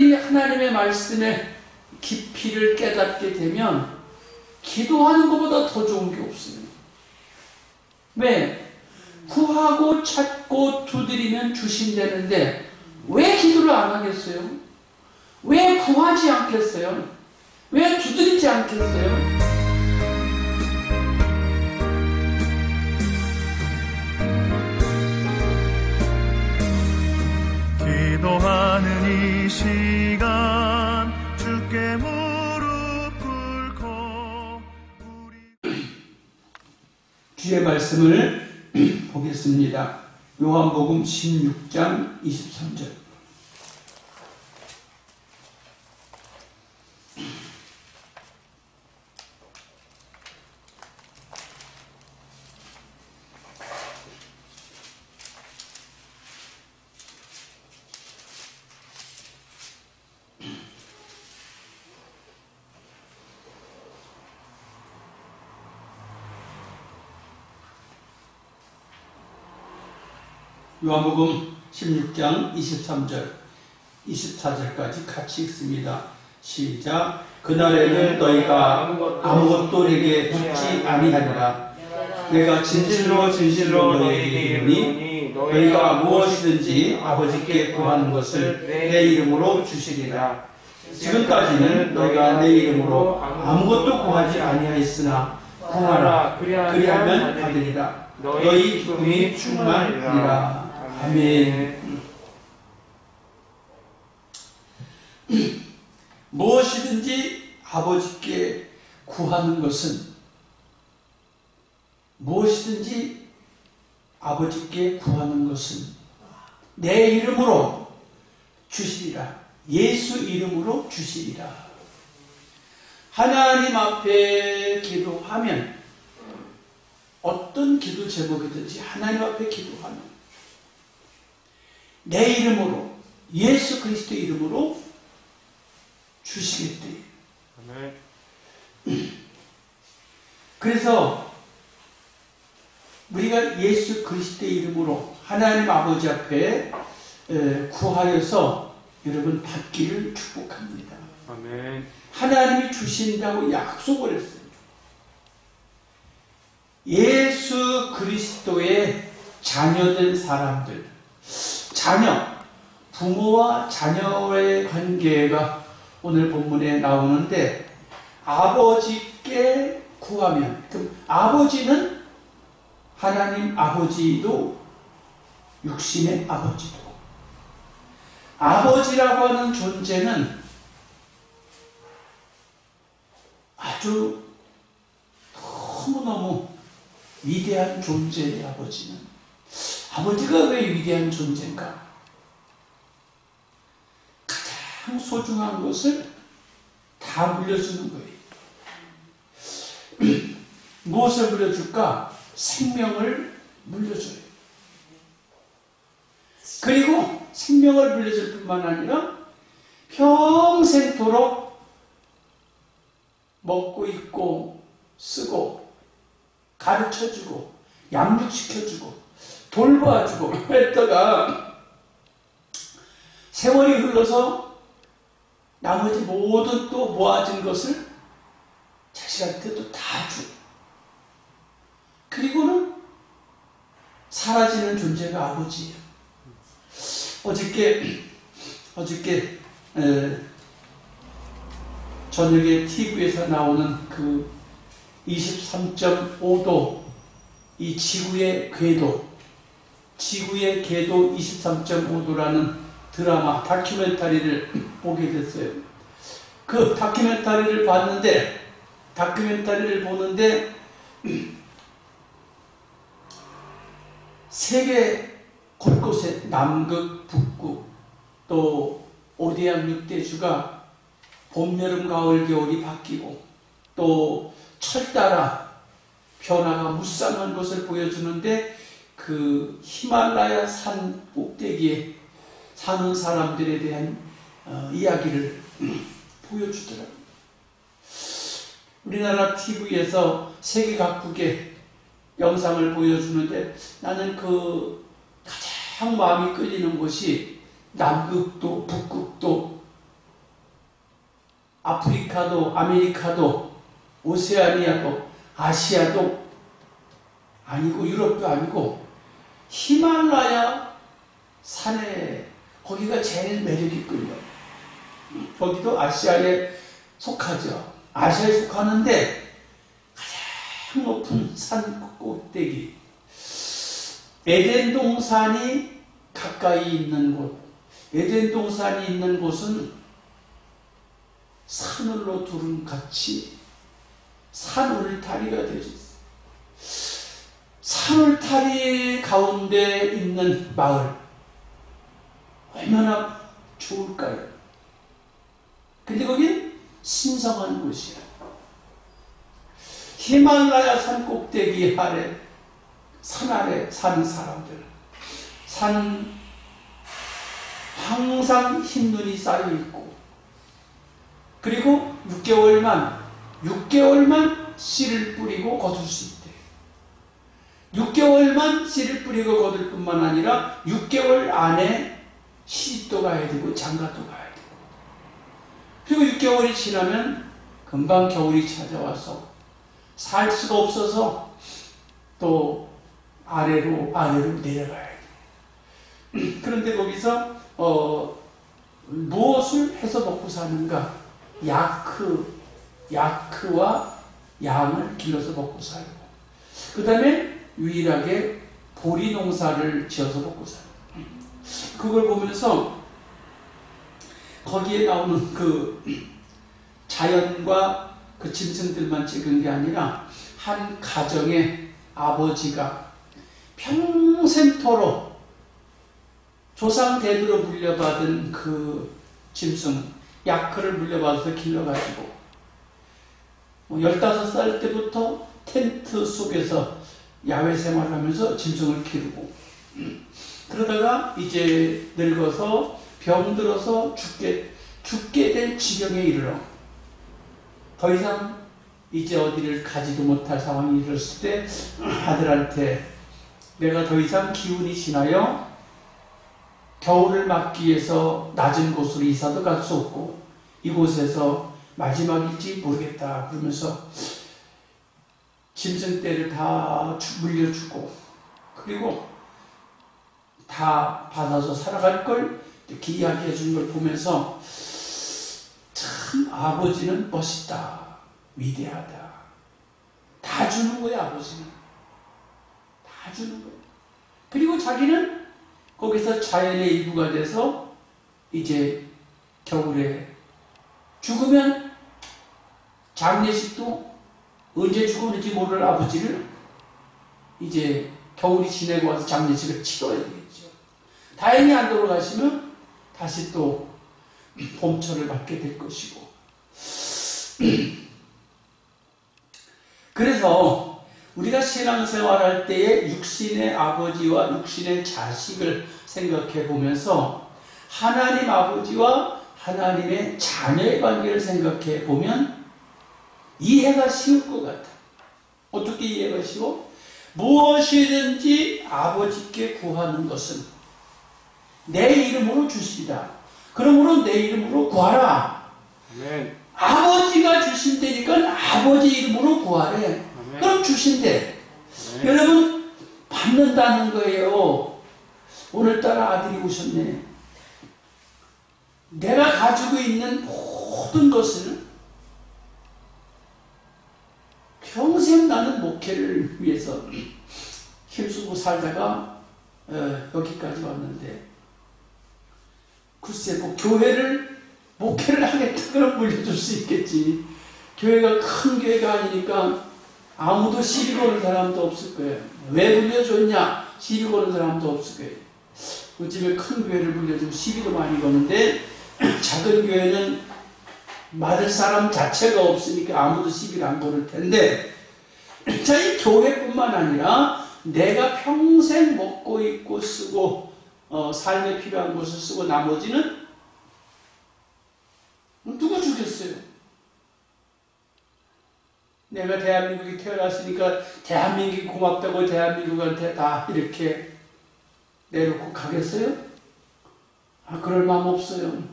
이 하나님의 말씀의 깊이를 깨닫게 되면 기도하는 것보다 더 좋은 게 없어요. 왜? 구하고 찾고 두드리면 주신다는데 왜 기도를 안 하겠어요? 왜 구하지 않겠어요? 왜 두드리지 않겠어요? 기도하는 이 시간 주께 무릎 꿇고 주의 말씀을 보겠습니다. 요한복음 16장 23절. 요한복음 16장 23절, 24절까지 같이 읽습니다. 시작. 그날에는 너희가 아무것도 내게 묻지 아니하리라. 내가 진실로 진실로 너희에게 이르노니 너희가 무엇이든지 아버지께 구하는 것을 내 이름으로 주시리라. 지금까지는 너희가 내 이름으로 아무것도 구하지 아니하였으나 구하라. 그리하면 받으리라. 너희 기쁨이 충만하리라. 아멘. 무엇이든지 아버지께 구하는 것은 무엇이든지 아버지께 구하는 것은 내 이름으로 주시리라. 예수 이름으로 주시리라. 하나님 앞에 기도하면 어떤 기도 제목이든지 하나님 앞에 기도하면 내 이름으로 예수 그리스도 이름으로 주시겠대. 그래서 우리가 예수 그리스도 이름으로 하나님 아버지 앞에 구하여서 여러분 받기를 축복합니다. 아멘. 하나님이 주신다고 약속을 했어요. 예수 그리스도의 자녀된 사람들, 자녀, 부모와 자녀의 관계가 오늘 본문에 나오는데 아버지께 구하면, 그럼 아버지는 하나님 아버지도 육신의 아버지도, 아버지라고 하는 존재는 아주 너무너무 위대한 존재의 아버지는. 아버지가 왜 위대한 존재인가? 가장 소중한 것을 다 물려주는 거예요. 무엇을 물려줄까? 생명을 물려줘요. 그리고 생명을 물려줄 뿐만 아니라 평생토록 먹고 입고 쓰고 가르쳐주고 양육시켜주고 돌봐주고 했다가 세월이 흘러서 나머지 모든 또 모아진 것을 자식한테도 다 주고 그리고는 사라지는 존재가 아버지예요. 어저께 저녁에 TV에서 나오는 그 23.5도 이 지구의 궤도 23.5도라는 드라마 다큐멘터리를 보게 됐어요. 그 다큐멘터리를 보는데 세계 곳곳에 남극, 북극, 또 오대양 육대주가 봄, 여름, 가을, 겨울이 바뀌고 또 철 따라 변화가 무쌍한 것을 보여주는데 그 히말라야 산 꼭대기에 사는 사람들에 대한 이야기를 보여주더라고요. 우리나라 TV에서 세계 각국의 영상을 보여주는데 나는 그 가장 마음이 끌리는 곳이 남극도 북극도 아프리카도 아메리카도 오세아니아도 아시아도 아니고 유럽도 아니고 히말라야 산에 거기가 제일 매력이 끌려. 거기도 아시아에 속하죠. 아시아에 속하는데 가장 높은 산 꼭대기 에덴 동산이 가까이 있는 곳. 에덴 동산이 있는 곳은 산울로 두름같이 산 울타리가 되어 있어요. 산 울타리 가운데 있는 마을 얼마나 좋을까요? 근데 거긴 신성한 곳이야. 히말라야 산 꼭대기 아래 산 아래 사는 사람들 산은 항상 흰 눈이 쌓여 있고 그리고 6개월만 씨를 뿌리고 거둘 수 있대. 6개월만 씨를 뿌리고 거둘 뿐만 아니라 6개월 안에 시집도 가야 되고 장가도 가야 되고 그리고 6개월이 지나면 금방 겨울이 찾아와서 살 수가 없어서 또 아래로 내려가야 돼. 그런데 거기서 무엇을 해서 먹고 사는가? 야크와 양을 길러서 먹고 살고 그 다음에 유일하게 보리 농사를 지어서 먹고 살고 그걸 보면서 거기에 나오는 그 자연과 그 짐승들만 찍은 게 아니라 한 가정의 아버지가 평생토록 조상 대대로 물려받은 그 짐승 야크를 물려받아서 길러가지고 15살 때부터 텐트 속에서 야외 생활을 하면서 짐승을 기르고 그러다가 이제 늙어서 병들어서 죽게 될 지경에 이르러 더 이상 이제 어디를 가지도 못할 상황이 이르렀을 때 아들한테 내가 더 이상 기운이 지나여 겨울을 맞기 위해서 낮은 곳으로 이사도 갈 수 없고 이곳에서 마지막일지 모르겠다 그러면서 짐승떼를 다 물려주고 그리고 다 받아서 살아갈 걸 이렇게 이야기해 준 걸 보면서 참 아버지는 멋있다 위대하다 다 주는 거야 아버지는 다 주는 거야. 그리고 자기는 거기서 자연의 일부가 돼서 이제 겨울에 죽으면 장례식도 언제 죽었는지 모를 아버지를 이제 겨울이 지내고 와서 장례식을 치러야 되겠죠. 다행히 안 돌아가시면 다시 또 봄철을 맞게 될 것이고 그래서 우리가 신앙생활할 때에 육신의 아버지와 육신의 자식을 생각해 보면서 하나님 아버지와 하나님의 자녀의 관계를 생각해 보면 이해가 쉬울 것 같아. 어떻게 이해가 쉬워? 무엇이든지 아버지께 구하는 것은 내 이름으로 주시리라. 그러므로 내 이름으로 구하라. 아멘. 아버지가 주신다니까 아버지 이름으로 구하래. 아멘. 그럼 주신대. 아멘. 여러분 받는다는 거예요. 오늘따라 아들이 오셨네. 내가 가지고 있는 모든 것을 평생 나는 목회를 위해서 힘쓰고 살다가 여기까지 왔는데 글쎄 뭐 목회를 하겠다 그럼 물려줄 수 있겠지. 교회가 큰 교회가 아니니까 아무도 시비 거는 사람도 없을 거예요. 왜 물려줬냐? 시비 거는 사람도 없을 거예요. 요즘에 큰 교회를 물려주면 시비도 많이 거는데 작은 교회는 받을 사람 자체가 없으니까 아무도 시비를 안 거를 텐데 자, 이 교회뿐만 아니라 내가 평생 먹고 입고 쓰고 삶에 필요한 것을 쓰고 나머지는 누가 주겠어요? 내가 대한민국에 태어났으니까 대한민국이 고맙다고 대한민국한테 다 이렇게 내놓고 가겠어요? 그럴 마음 없어요.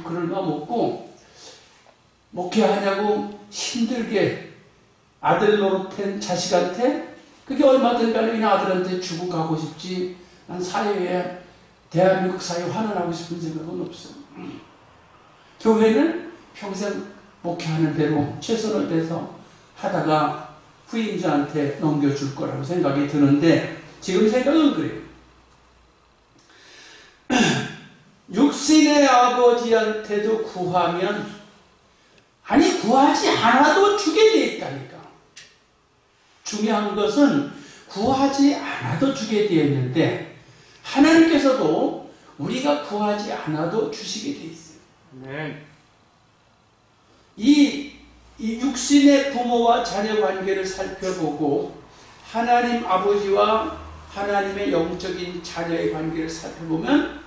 그럴 마음 없고 목회하냐고 힘들게 아들 노릇한 자식한테 그게 얼마든 간에 그냥 아들한테 주고 가고 싶지, 난 사회에, 대한민국 사회에 환원하고 싶은 생각은 없어. 교회는 평생 목회하는 대로 최선을 다해서 하다가 후임자한테 넘겨줄 거라고 생각이 드는데, 지금 생각은 그래요. 육신의 아버지한테도 구하면, 아니 구하지 않아도 주게 돼 있다니까. 중요한 것은 구하지 않아도 주게 되어 있는데, 하나님께서도 우리가 구하지 않아도 주시게 돼 있어요. 네. 이 육신의 부모와 자녀 관계를 살펴보고 하나님 아버지와 하나님의 영적인 자녀의 관계를 살펴보면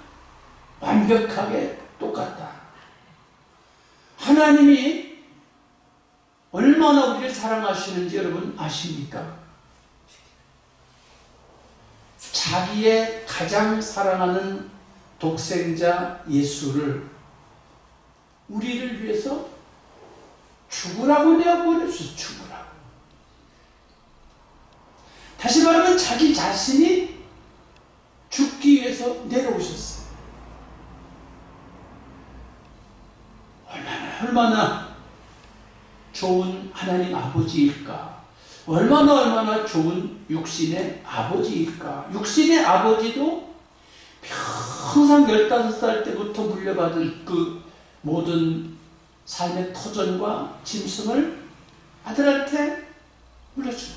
완벽하게 똑같다. 하나님이 얼마나 우리를 사랑하시는지 여러분 아십니까? 자기의 가장 사랑하는 독생자 예수를 우리를 위해서 죽으라고 내어버렸어. 죽으라고. 다시 말하면 자기 자신이 죽기 위해서 내려오셨어요. 얼마나 좋은 하나님 아버지일까? 얼마나 좋은 육신의 아버지일까? 육신의 아버지도 평생 15살 때부터 물려받은 그 모든 삶의 터전과 짐승을 아들한테 물려주는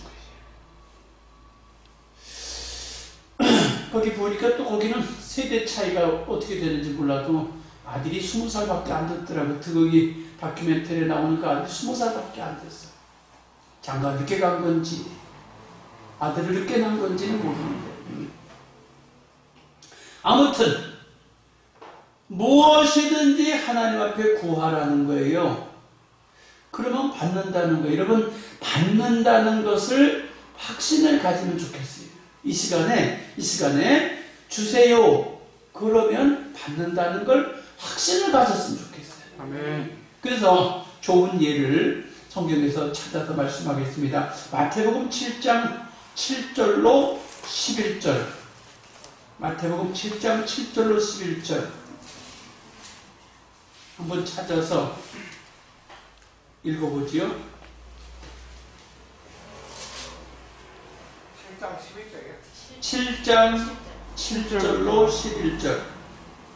거예요. 거기 보니까 또 거기는 세대 차이가 어떻게 되는지 몰라도 아들이 20살밖에 안 됐더라고. 거기 다큐멘터리에 나오니까 아들이 20살밖에 안 됐어. 장가 늦게 간 건지 아들을 늦게 낳은 건지는 모르는데, 아무튼 무엇이든지 하나님 앞에 구하라는 거예요. 그러면 받는다는 거예요. 여러분, 받는다는 것을 확신을 가지면 좋겠어요. 이 시간에 주세요. 그러면 받는다는 걸 확신을 가졌으면 좋겠어요. 아멘. 그래서 좋은 예를 성경에서 찾아서 말씀하겠습니다. 마태복음 7장 7절로 11절. 마태복음 7장 7절로 11절. 한번 찾아서 읽어보지요. 7장 7절로 11절.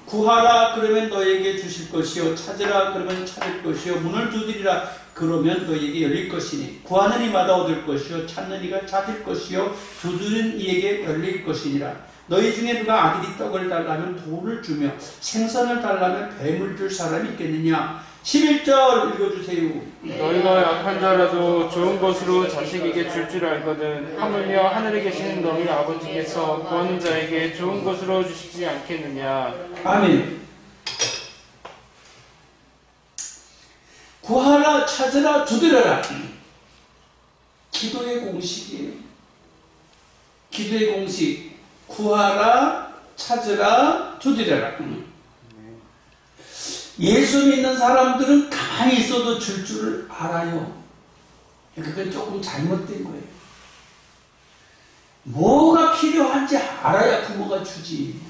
구하라 그러면 너에게 주실 것이요, 찾으라 그러면 찾을 것이요, 문을 두드리라 그러면 너에게 열릴 것이니, 구하는 이마다 얻을 것이요, 찾는 이가 찾을 것이요, 두드리는 이에게 열릴 것이니라. 너희 중에 누가 아들이 떡을 달라면 돌을 주며 생선을 달라면 뱀을 줄 사람이 있겠느냐. 11절 읽어주세요. 너희가 약한 자라도 좋은 것으로 자식에게 줄 알거든 하물며 하늘에 계시는 너희 아버지께서 구하는 자에게 좋은 것으로 주시지 않겠느냐. 아멘. 구하라, 찾으라, 두드려라. 기도의 공식이에요. 기도의 공식. 구하라, 찾으라, 두드려라. 예수 믿는 사람들은 가만히 있어도 줄 줄을 알아요. 그건 조금 잘못된 거예요. 뭐가 필요한지 알아야 부모가 주지.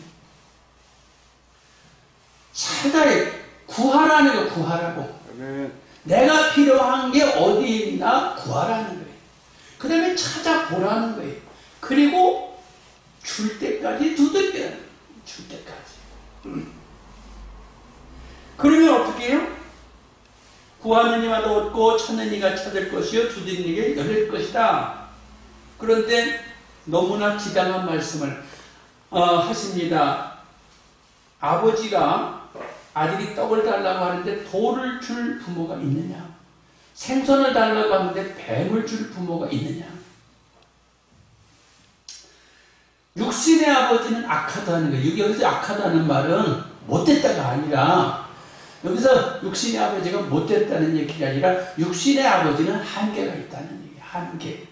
찾아야, 구하라는 거 구하라고. 내가 필요한 게 어디 있나 구하라는 거예요. 그 다음에 찾아보라는 거예요. 그리고 줄 때까지 두들겨라. 줄 때까지. 그러면 어떻게 해요? 구하는 이마다 얻고 찾는 이가 찾을 것이요, 두드리는 이가 열릴 것이다. 그런데 너무나 지당한 말씀을 하십니다. 아버지가 아들이 떡을 달라고 하는데 돌을 줄 부모가 있느냐? 생선을 달라고 하는데 뱀을 줄 부모가 있느냐? 육신의 아버지는 악하다는 거예요. 여기서 악하다는 말은 못됐다가 아니라, 여기서 육신의 아버지가 못됐다는 얘기가 아니라 육신의 아버지는 한계가 있다는 얘기예요. 한계.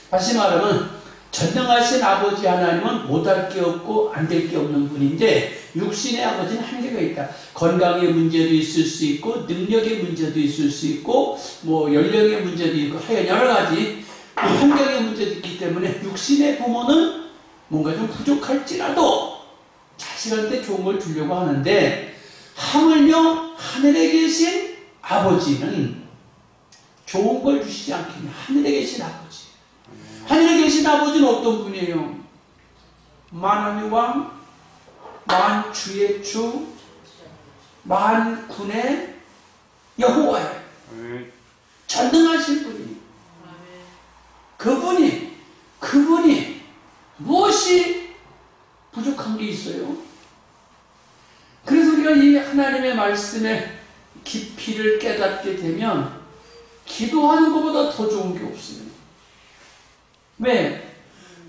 다시 말하면 전능하신 아버지 하나님은 못할 게 없고 안 될 게 없는 분인데, 육신의 아버지는 한계가 있다. 건강의 문제도 있을 수 있고 능력의 문제도 있을 수 있고 뭐 연령의 문제도 있고 하여간 여러 가지 환경의 문제도 있기 때문에 육신의 부모는 뭔가 좀 부족할지라도 자식한테 좋은 걸 주려고 하는데 하물며 하늘에 계신 아버지는 좋은 걸 주시지 않겠냐. 하늘에 계신 아버지. 하늘에 계신 아버지는 어떤 분이에요? 만왕의 왕, 만주의 주, 만군의 여호와예요. 전능하신 분이. 그분이 무엇이 부족한 게 있어요? 그래서 우리가 이 하나님의 말씀의 깊이를 깨닫게 되면 기도하는 것보다 더 좋은 게 없어요. 왜?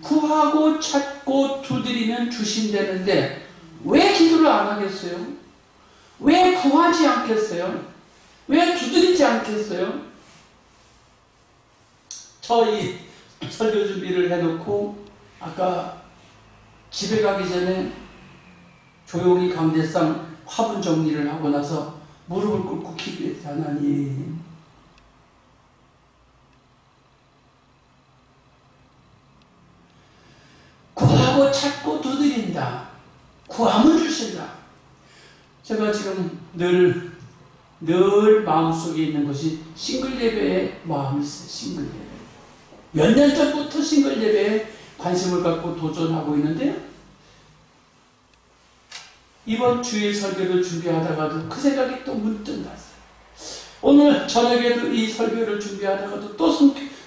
구하고 찾고 두드리면 주신다는데 왜 기도를 안 하겠어요? 왜 구하지 않겠어요? 왜 두드리지 않겠어요? 저희 설교 준비를 해놓고 아까 집에 가기 전에 조용히 강대상 화분 정리를 하고 나서 무릎을 꿇고 기도했어요. 하나님, 구하고 찾고 두드린다. 구하면 주신다. 제가 지금 늘 마음속에 있는 것이 싱글 예배의 마음이 있어요. 싱글 예배. 몇 년 전부터 싱글 예배에 관심을 갖고 도전하고 있는데요. 이번 주일 설교를 준비하다가도 그 생각이 또 문득 났어요. 오늘 저녁에도 이 설교를 준비하다가도 또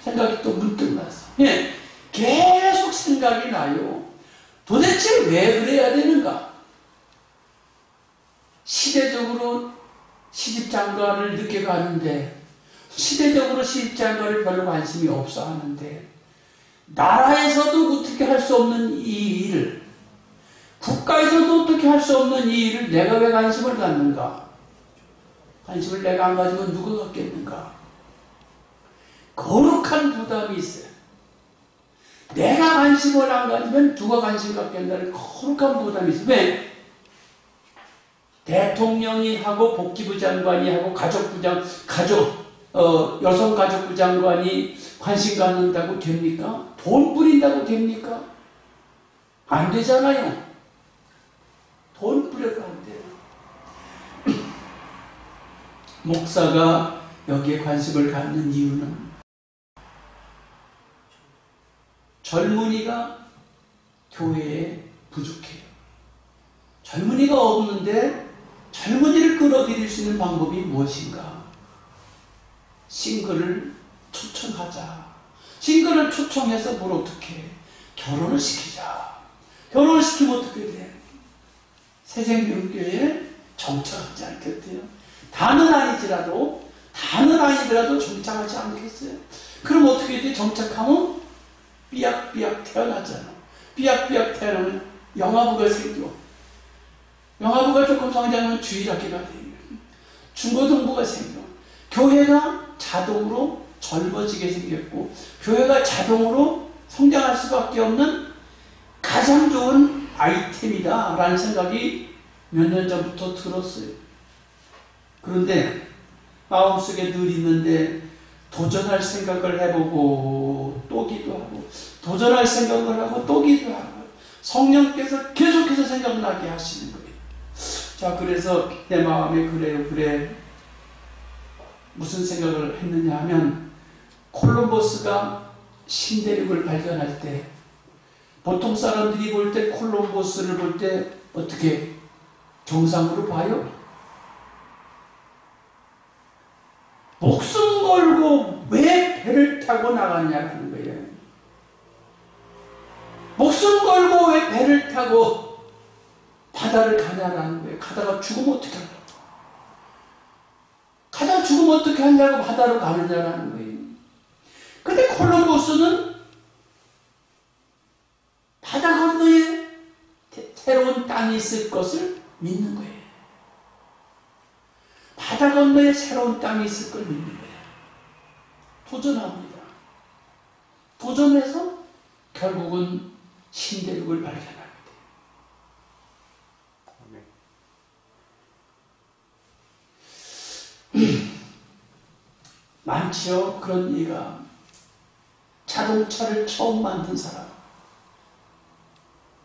생각이 또 문득 났어요. 예, 계속 생각이 나요. 도대체 왜 그래야 되는가? 시대적으로 시집장가를 늦게 가는데, 시대적으로 시집장가를 별로 관심이 없어 하는데, 나라에서도 어떻게 할 수 없는 이 일을, 국가에서도 어떻게 할 수 없는 이 일을 내가 왜 관심을 갖는가? 관심을 내가 안 가지면 누가 갖겠는가? 거룩한 부담이 있어요. 내가 관심을 안 가지면 누가 관심 갖겠다는 거룩한 부담이 있어요. 왜? 대통령이 하고 복지부 장관이 하고 여성가족부 장관이 관심 갖는다고 됩니까? 돈 뿌린다고 됩니까? 안 되잖아요. 돈 뿌려도 안 돼요. 목사가 여기에 관심을 갖는 이유는 젊은이가 교회에 부족해요. 젊은이가 없는데 젊은이를 끌어들일 수 있는 방법이 무엇인가? 싱글을 초청하자. 싱글을 초청해서 뭘 어떻게 해? 결혼을 시키자. 결혼을 시키면 어떻게 돼? 새생명교회에 정착하지 않겠대요. 다는 아니더라도 정착하지 않겠어요? 그럼 어떻게 돼? 정착하면 삐약삐약 태어나잖아. 삐약삐약 태어나면 영아부가 생겨. 영아부가 조금 성장하면 주일학교가 돼요. 중고등부가 생겨. 교회가 자동으로 젊어지게 생겼고, 교회가 자동으로 성장할 수밖에 없는 가장 좋은 아이템이다 라는 생각이 몇 년 전부터 들었어요. 그런데 마음속에 늘 있는데 도전할 생각을 해보고 또 기도하고, 도전할 생각을 하고 또 기도하고, 성령께서 계속해서 생각나게 하시는 거예요. 자, 그래서 내 마음에 그래 무슨 생각을 했느냐 하면, 콜럼버스가 신대륙을 발견할 때 보통 사람들이 볼 때 콜럼버스를 볼 때 어떻게 정상으로 봐요? 목숨 걸고 왜 배를 타고 나갔냐는 거예요. 목숨 걸고 왜 배를 타고 바다를 가냐라는 거예요. 가다가 죽으면 어떻게 하냐고. 가다가 죽으면 어떻게 하냐고 바다로 가느냐라는 거예요. 근데 콜럼버스는 바다 건너에 새로운 땅이 있을 것을 믿는 거예요. 바다 건너에 새로운 땅이 있을 걸 믿는 거예요. 도전합니다. 도전해서 결국은 신대륙을 발견합니다. 많지요. 그런 얘기가. 자동차를 처음 만든 사람.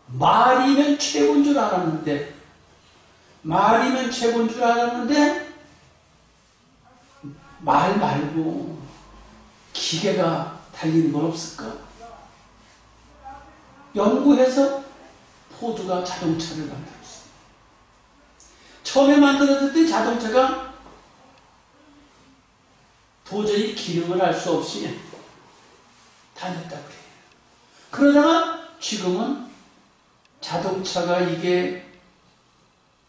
말이면 최고인 줄 알았는데, 말 말고 기계가 달리는 건 없을까? 연구해서 포드가 자동차를 만들었어요. 처음에 만들었을 때 자동차가 도저히 기능을 할 수 없이 다녔다고 그래요. 그러다가 지금은 자동차가 이게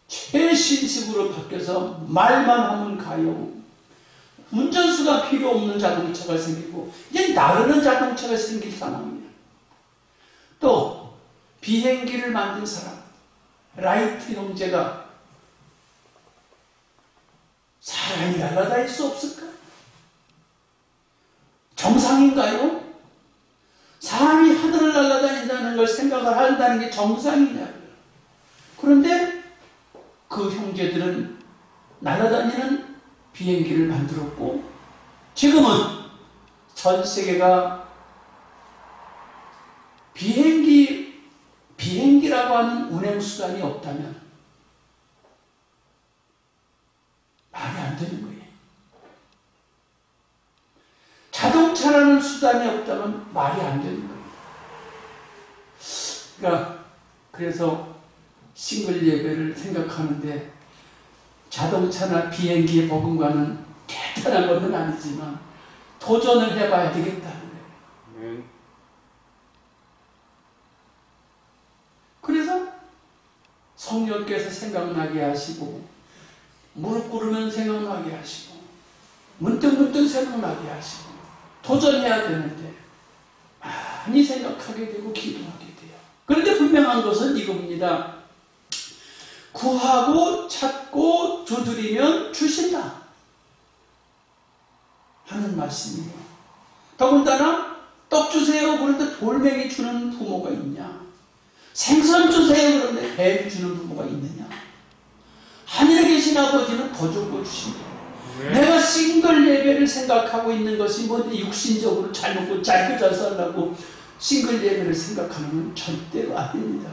최신식으로 바뀌어서 말만 하면 가요. 운전수가 필요 없는 자동차가 생기고 이제 나르는 자동차가 생길 상황이에요. 또 비행기를 만든 사람 라이트 형제가 사람이 날아다닐 수 없을까? 정상인가요? 사람이 하늘을 날아다닌다는 걸 생각을 한다는 게 정상이냐고요. 그런데 그 형제들은 날아다니는 비행기를 만들었고 지금은 전 세계가 비행기라고 하는 운행수단이 없다면 말이 안 되는 거예요. 자동차라는 수단이 없다면 말이 안 되는 거예요. 그러니까 그래서 싱글 예배를 생각하는데 자동차나 비행기의 복음과는 대단한 것은 아니지만 도전을 해봐야 되겠다는 거예요. 그래서 성령께서 생각나게 하시고 무릎 꿇으면 생각나게 하시고 문득문득 생각나게 하시고 도전해야 되는데 많이 생각하게 되고 기도하게 돼요. 그런데 분명한 것은 이겁니다. 구하고 찾고 두드리면 주신다 하는 말씀이에요. 더군다나 떡 주세요 그런데 돌멩이 주는 부모가 있냐? 생선 주세요 그런데 뱀 주는 부모가 있느냐? 하늘에 계신 아버지는 더 좋은 거 주신다. 내가 싱글 예배를 생각하고 있는 것이 뭐 육신적으로 잘 먹고 잘 살라고 싱글 예배를 생각하는 건 절대로 아닙니다.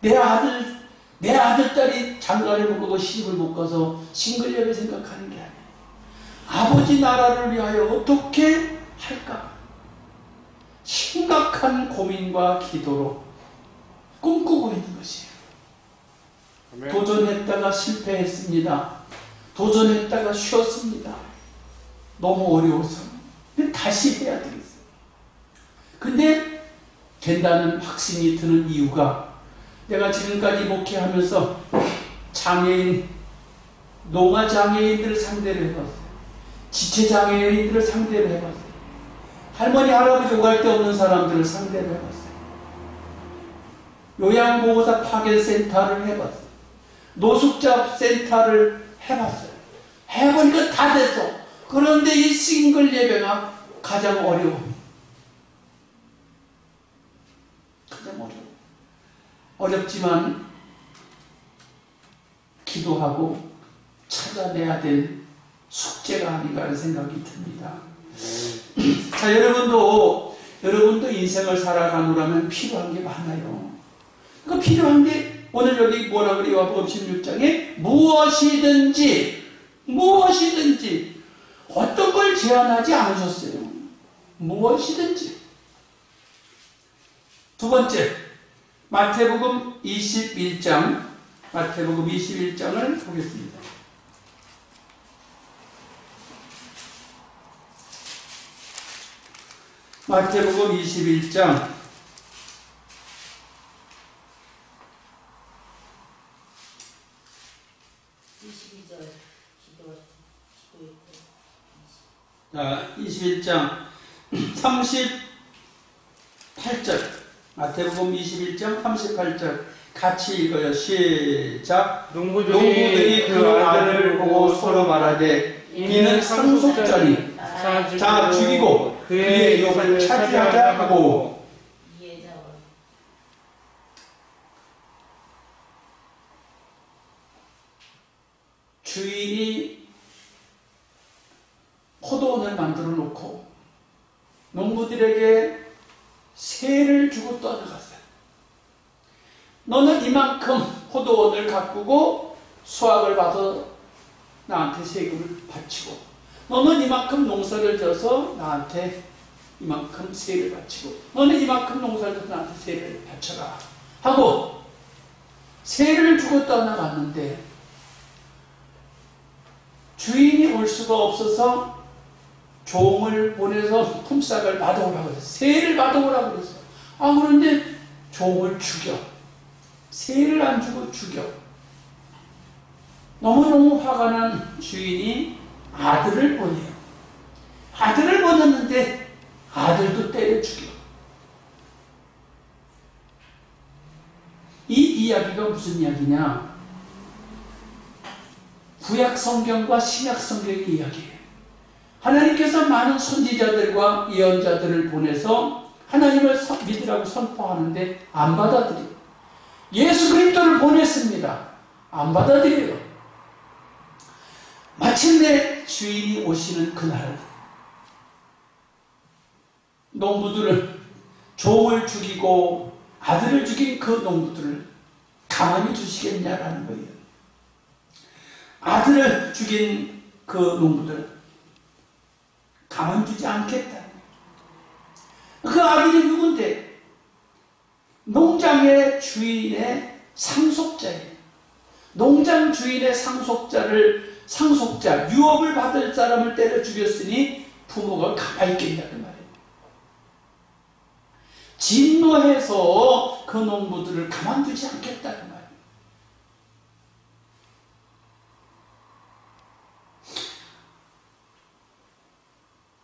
내 아들, 딸이 장가를 못 가고 시집을 못 가서 싱글 예배 생각하는 게 아니에요. 아버지 나라를 위하여 어떻게 할까? 심각한 고민과 기도로 꿈꾸고 있는 것이에요. 도전했다가 실패했습니다. 도전했다가 쉬었습니다. 너무 어려워서. 근데 다시 해야 되겠어요. 근데 된다는 확신이 드는 이유가 내가 지금까지 목회하면서 장애인, 노화장애인들을 상대로 해봤어요. 지체장애인들을 상대로 해봤어요. 할머니, 할아버지 오갈 데 없는 사람들을 상대로 해봤어요. 요양보호사 파견센터를 해봤어요. 노숙자 센터를 해봤어요. 해보니까 다 됐어. 그런데 이 싱글 예배가 가장 어려워. 가장 어려워. 어렵지만 기도하고 찾아내야 될 숙제가 아닌가 하는 생각이 듭니다. 자, 여러분도 인생을 살아가느라면 필요한 게 많아요. 그 필요한 게 오늘 여기 뭐라 그래요? 요한복음 16장에 무엇이든지 어떤 걸 제한하지 않으셨어요. 무엇이든지. 두 번째, 마태복음 21장을 보겠습니다. 마태복음 21장 21장 38절 마태복음 21장 38절 같이 읽어요. 시작. 농부들이 그 아들을 보고 서로 말하되 이는 상속자니 자 죽이고 그의 욕을 차지하자 하고 주인이 포도원을 만들어 놓고 농부들에게 세를 주고 떠나갔어요. 너는 이만큼 포도원을 가꾸고 수확을 받아 나한테 세금을 바치고, 너는 이만큼 농사를 져서 나한테 이만큼 세를 바치고, 너는 이만큼 농사를 져서 나한테 세를 바쳐라 하고 세를 주고 떠나갔는데, 주인이 올 수가 없어서 종을 보내서 품삯을 받아오라고 그랬어요. 세를 받아오라고 그랬어요. 그런데 종을 죽여. 세를 안 주고 죽여. 너무너무 화가 난 주인이 아들을 보내요. 아들을 보냈는데 아들도 때려 죽여. 이 이야기가 무슨 이야기냐? 구약 성경과 신약 성경의 이야기예요. 하나님께서 많은 선지자들과 예언자들을 보내서 하나님을 믿으라고 선포하는데 안 받아들여요. 예수 그리스도를 보냈습니다. 안 받아들여요. 마침내 주인이 오시는 그날은 농부들을, 종을 죽이고 아들을 죽인 그 농부들을 가만히 두시겠냐라는 거예요. 아들을 죽인 그 농부들을 가만두지 않겠다는 거예요. 그 아들이 누군데? 농장의 주인의 상속자예요. 농장 주인의 상속자, 유업을 받을 사람을 때려 죽였으니 부모가 가만히 있겠냐는 말이에요. 진노해서 그 농부들을 가만두지 않겠다는 말이에요.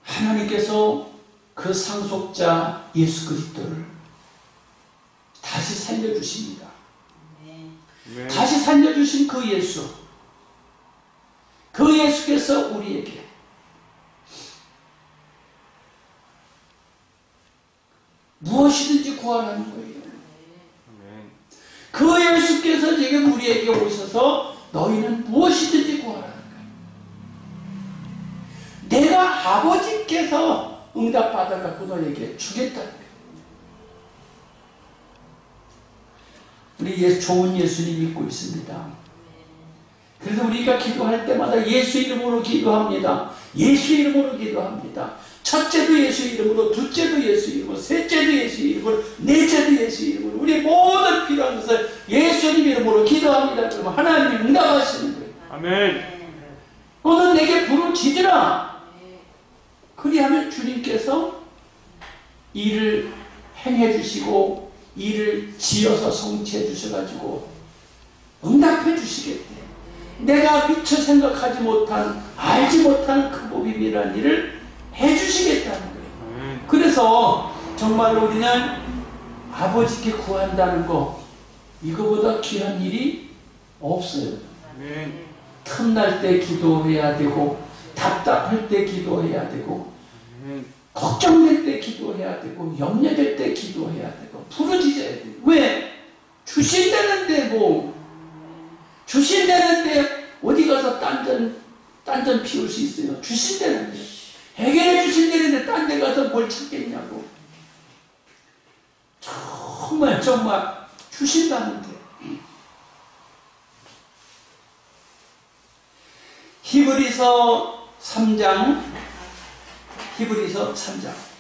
하나님께서 그 상속자 예수 그리스도를 다시 살려주십니다. 네. 다시 살려주신 그 예수, 그 예수께서 우리에게 무엇이든지 구하라는 거예요. 네. 그 예수께서 지금 우리에게 오셔서 너희는 무엇이든지 구하라는 거예요. 내가 아버지께서 응답받아갖고 너에게 주겠다는 거예요. 우리 좋은 예수님 믿고 있습니다. 그래서 우리가 기도할 때마다 예수 이름으로 기도합니다. 예수 이름으로 기도합니다. 첫째도 예수 이름으로, 둘째도 예수 이름으로, 셋째도 예수 이름으로, 넷째도 예수 이름으로, 우리 모든 필요한 것을 예수님 이름으로 기도합니다. 그러면 하나님이 응답하시는 거예요. 아멘. 너는 내게 부르짖으라. 그리하면 주님께서 일을 행해 주시고 일을 지어서 성취해 주셔가지고 응답해 주시겠대. 내가 미처 생각하지 못한, 알지 못한 그 복음이라는 일을 해 주시겠다는 거예요. 그래서 정말로 우리는 아버지께 구한다는 거, 이거보다 귀한 일이 없어요. 틈날 때 기도해야 되고, 답답할 때 기도해야 되고, 걱정될 때 기도해야 되고, 염려될 때 기도해야 되고, 부르짖어야 돼요. 왜? 주신다는데 주신다는데 어디 가서 딴전 피울 수 있어요? 주신다는데. 해결해 주신다는데 딴 데 가서 뭘 찾겠냐고. 정말 주신다는데. 히브리서 3장. 히브리서 3장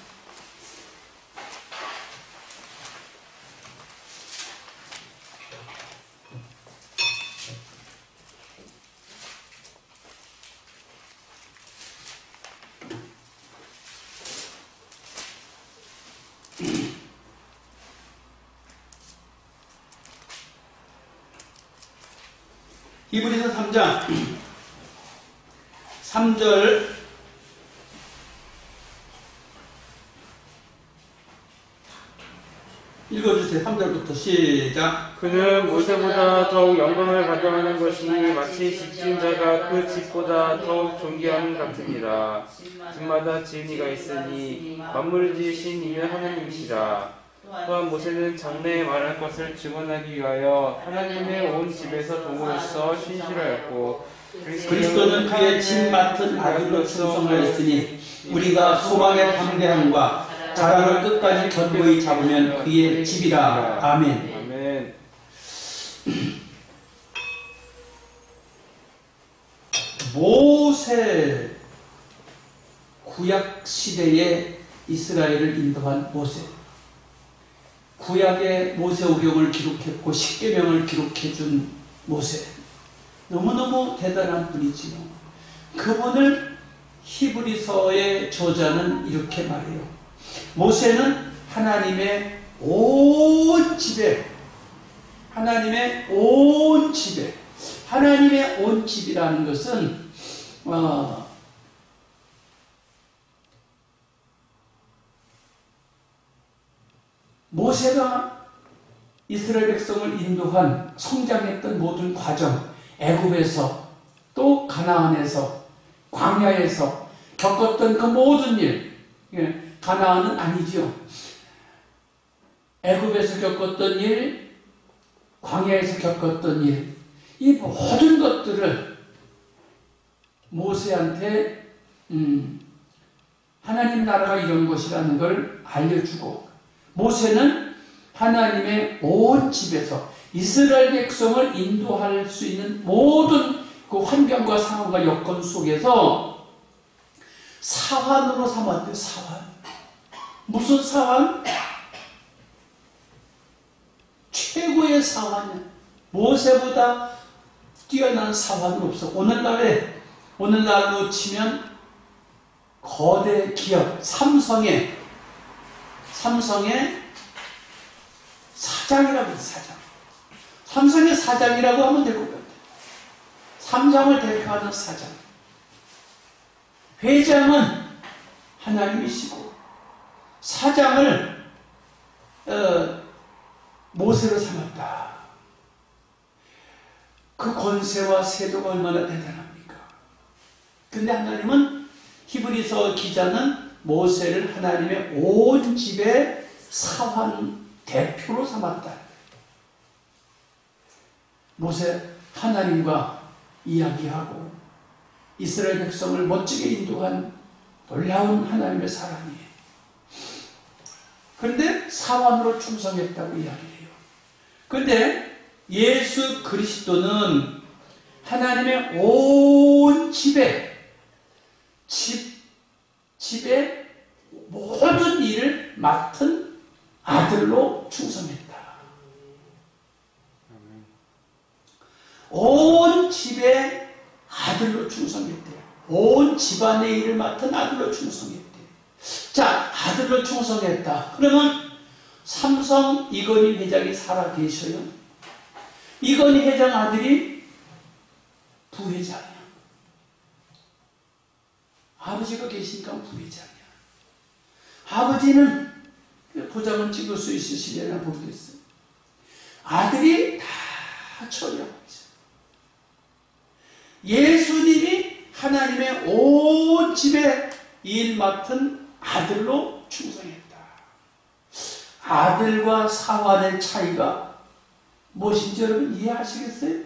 3절 읽어주세요. 3절부터 시작. 그는 모세보다 더욱 영광을 가져가는 것이 마치 집지은 자가 그 집보다 더욱 존귀함 같으니라. 집마다 지은이가 있으니 만물을 지으신 이는 하나님이시라. 또한 모세는 장래에 말할 것을 증언하기 위하여 하나님의 온 집에서 동으로서 신실하였고 그리스도는 그의 집 맡은 아들로 충성하였으니 우리가 소망의 담대함과 자랑을 끝까지 견고히 잡으면 그의 집이라. 아멘. 아멘. 모세, 구약 시대에 이스라엘을 인도한 모세. 구약의 모세오경을 기록했고 십계명을 기록해준 모세. 너무너무 대단한 분이지요. 그분을 히브리서의 저자는 이렇게 말해요. 모세는 하나님의 온 집에, 하나님의 온 집에, 하나님의 온 집이라는 것은 모세가 이스라엘 백성을 인도한 성장했던 모든 과정, 애굽에서 또 가나안에서 광야에서 겪었던 그 모든 일, 가나안은 아니죠. 애굽에서 겪었던 일, 광야에서 겪었던 일, 이 모든 것들을 모세한테 하나님 나라가 이런 것이라는 걸 알려주고, 모세는 하나님의 온 집에서 이스라엘 백성을 인도할 수 있는 모든 그 환경과 상황과 여건 속에서 사환으로 삼았대요. 사환. 무슨 사환? 최고의 사환이야. 모세보다 뛰어난 사환은 없어. 오늘날로 치면 거대 기업 삼성의 사장이라고 해요. 사장. 삼성의 사장이라고 하면 될 것 같아요. 삼성을 대표하는 사장. 회장은 하나님이시고 사장을 모세로 삼았다. 그 권세와 세도가 얼마나 대단합니까? 근데 하나님은, 히브리서 기자는 모세를 하나님의 온 집의 사환 대표로 삼았다. 모세 하나님과 이야기하고 이스라엘 백성을 멋지게 인도한 놀라운 하나님의 사람이에요. 그런데 사환으로 충성했다고 이야기해요. 그런데 예수 그리스도는 하나님의 온 집의 모든 일을 맡은 아들로 충성했다. 온 집의 아들로 충성했대요. 온 집안의 일을 맡은 아들로 충성했대요. 자, 아들로 충성했다. 그러면 삼성 이건희 회장이 살아 계셔요. 이건희 회장 아들이 부회장이야. 아버지가 계시니까 부회장이야. 아버지는 도장을 찍을 수 있으시려나 모르겠어요. 아들이 다 처리하고 있어요. 예수님이 하나님의 온 집에 일 맡은 아들로 충성했다. 아들과 사환의 차이가 무엇인지 여러분 이해하시겠어요?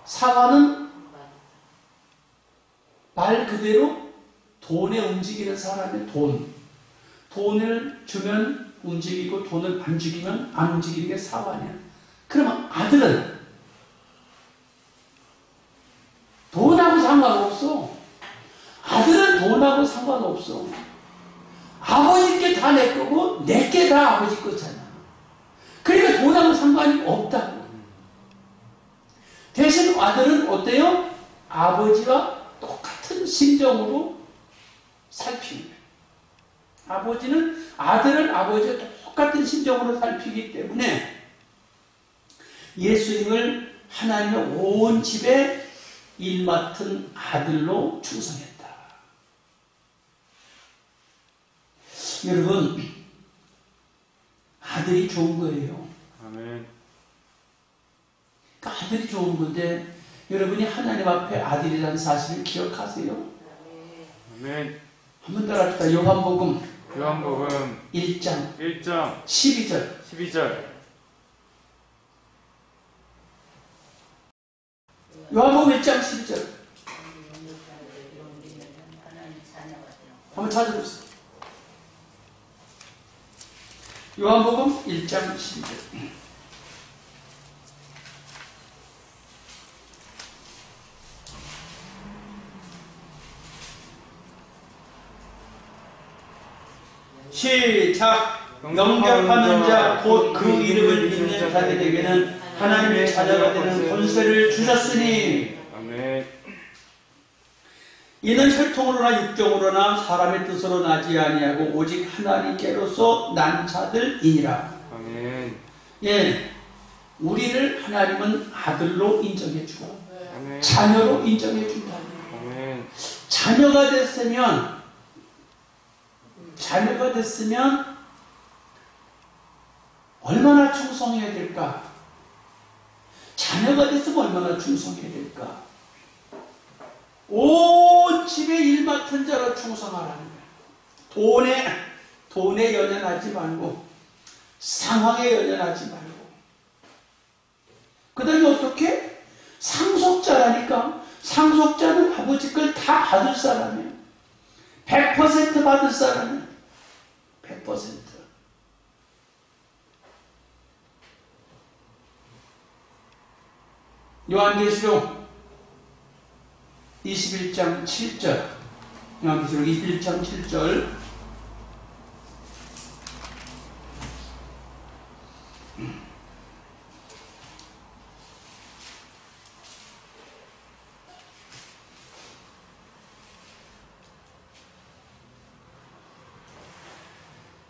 사환은 말 그대로 돈에 움직이는 사람의 돈. 돈을 주면 움직이고 돈을 안 주기면 안 움직이는 게 사환이야. 그러면 아들은 돈하고 상관없어. 아들은 돈하고 상관없어. 아버지께 다 내 거고 내게 다 아버지 거잖아. 그러니까 돈하고 상관이 없다고. 대신 아들은 어때요? 아버지와 똑같은 심정으로 살피는 거예요. 아버지는 아들을 아버지와 똑같은 심정으로 살피기 때문에 예수님을 하나님의 온 집에 일 맡은 아들로 충성했다. 여러분, 아들이 좋은 거예요. 아멘. 그러니까 아들이 좋은 건데 여러분이 하나님 앞에 아들이라는 사실을 기억하세요. 아멘. 한번 따라합시다. 요한복음 1장 1장 1장 12절 12절 요한복음 1장 12절. 한번 찾아보세요. 요한복음 1장 12절. 시작. 영접하는 자 곧 그 이름을 믿는 자들에게는 하나님의 자녀가 되는 권세를 주셨으니 아멘. 이는 혈통으로나 육정으로나 사람의 뜻으로 나지 아니하고 오직 하나님께로서 난 자들이니라. 아멘. 예, 우리를 하나님은 아들로 인정해 주고 아멘. 자녀로 인정해 준다니. 아멘. 자녀가 됐으면 얼마나 충성해야 될까? 자녀가 됐으면 얼마나 충성해야 될까? 온 집에 일 맡은 자로 충성하라는 거야. 돈에 연연하지 말고, 상황에 연연하지 말고. 그 다음에 어떻게? 상속자라니까. 상속자는 아버지 걸 다 받을 사람이에요. 100% 받을 사람이에요. 100%. 요한계시록 21장 7절. 요한계시록 21장 7절.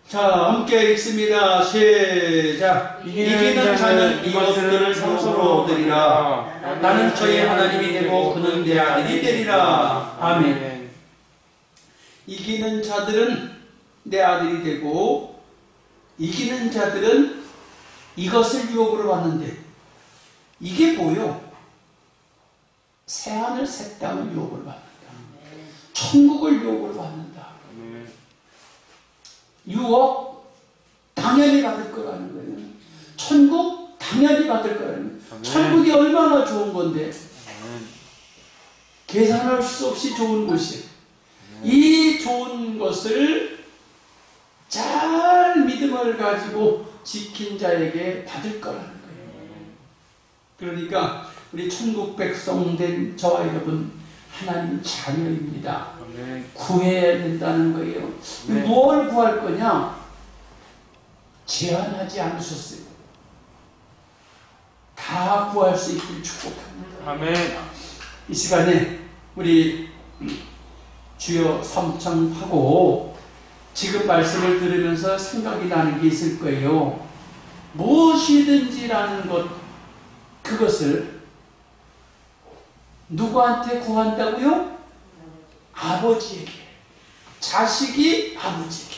자, 함께 읽습니다. 시작. 이기는 자는 이것들을 상속으로 얻으리라. 나는 저의 하나님이 되고 그는 내 아들이 되리라. 아멘. 이기는 자들은 내 아들이 되고, 이기는 자들은 이것을 유혹으로 받는데, 이게 뭐요? 새하늘 새 땅을 유혹을 받는다. 천국을 유혹을 받는다. 유혹 당연히 받을 거라는 거예요. 천국 당연히 받을 거라는 거예요. 천국이 얼마나 좋은 건데, 계산할 수 없이 좋은 곳이에요. 이 좋은 것을 잘 믿음을 가지고 지킨 자에게 받을 거라는 거예요. 그러니까 우리 천국 백성 된 저와 여러분, 하나님 자녀입니다. 구해야 된다는 거예요. 뭘 구할 거냐? 제한하지 않으셨어요. 다 구할 수 있길 축복합니다. 아멘. 이 시간에 우리 주여 삼창하고 지금 말씀을 들으면서 생각이 나는 게 있을 거예요. 무엇이든지라는 것, 그것을 누구한테 구한다고요? 아버지에게. 자식이 아버지에게.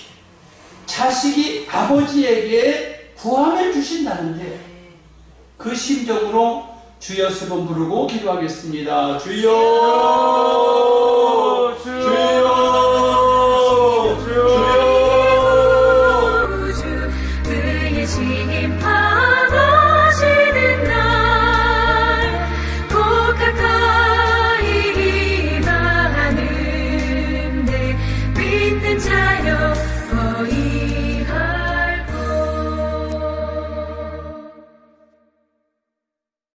자식이 아버지에게 구함을 주신다는데, 그 심정으로 주여 세 번 부르고 기도하겠습니다. 주여.